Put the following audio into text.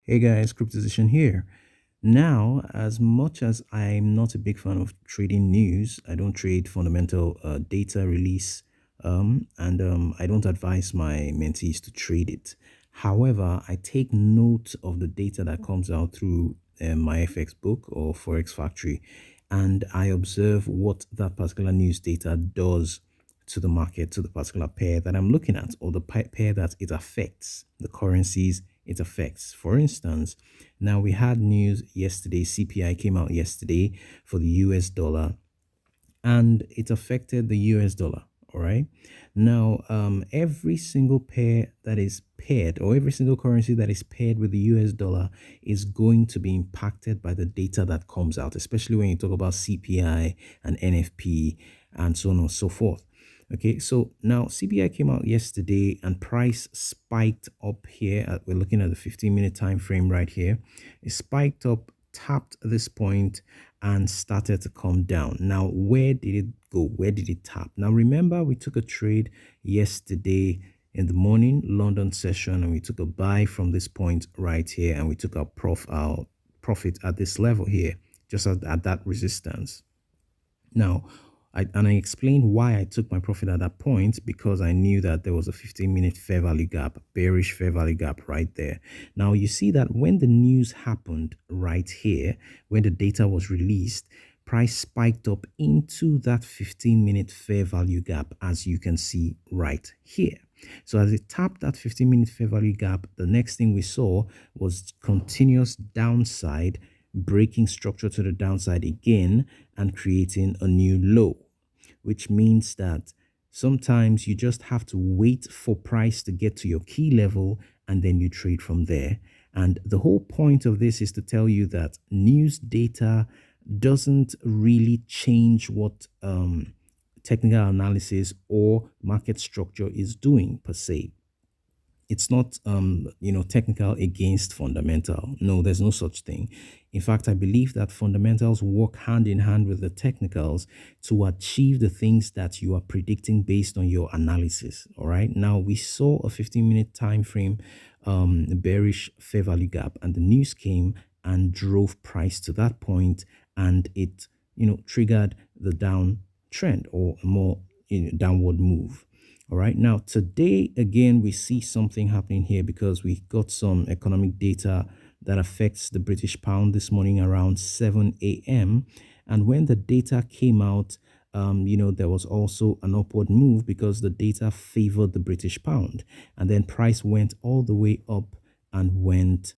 Hey guys, Cryptosician here. Now, as much as I'm not a big fan of trading news, I don't trade fundamental data release, and I don't advise my mentees to trade it. However, I take note of the data that comes out through my FX book or Forex Factory, and I observe what that particular news data does to the market, to the particular pair that I'm looking at, or the pair that it affects, the currencies it affects. For instance, now we had news yesterday, CPI came out yesterday for the US dollar, and it affected the US dollar. All right. Now, every single pair that is paired, or every single currency that is paired with the US dollar, is going to be impacted by the data that comes out, especially when you talk about CPI and NFP and so on and so forth. Okay, so now CPI came out yesterday and price spiked up here. We're looking at the 15-minute time frame right here. It spiked up, tapped this point, and started to come down. Now, where did it go? Where did it tap? Now, remember, we took a trade yesterday in the morning London session, and we took a buy from this point right here, and we took our profit at this level here, just at that resistance. Now, I explained why I took my profit at that point, because I knew that there was a 15-minute fair value gap, bearish fair value gap right there. Now, you see that when the news happened right here, when the data was released, price spiked up into that 15-minute fair value gap, as you can see right here. So as it tapped that 15-minute fair value gap, the next thing we saw was continuous downside, breaking structure to the downside again and creating a new low, which means that sometimes you just have to wait for price to get to your key level and then you trade from there. And the whole point of this is to tell you that news data doesn't really change what technical analysis or market structure is doing per se. It's not technical against fundamental. No, there's no such thing. In fact, I believe that fundamentals work hand in hand with the technicals to achieve the things that you are predicting based on your analysis. All right, now we saw a 15-minute time frame bearish fair value gap, and the news came and drove price to that point, and it triggered the downtrend, or a more downward move. All right, now today again we see something happening here, because we got some economic data that affects the British pound this morning around 7 a.m. And when the data came out, there was also an upward move, because the data favored the British pound, and then price went all the way up and went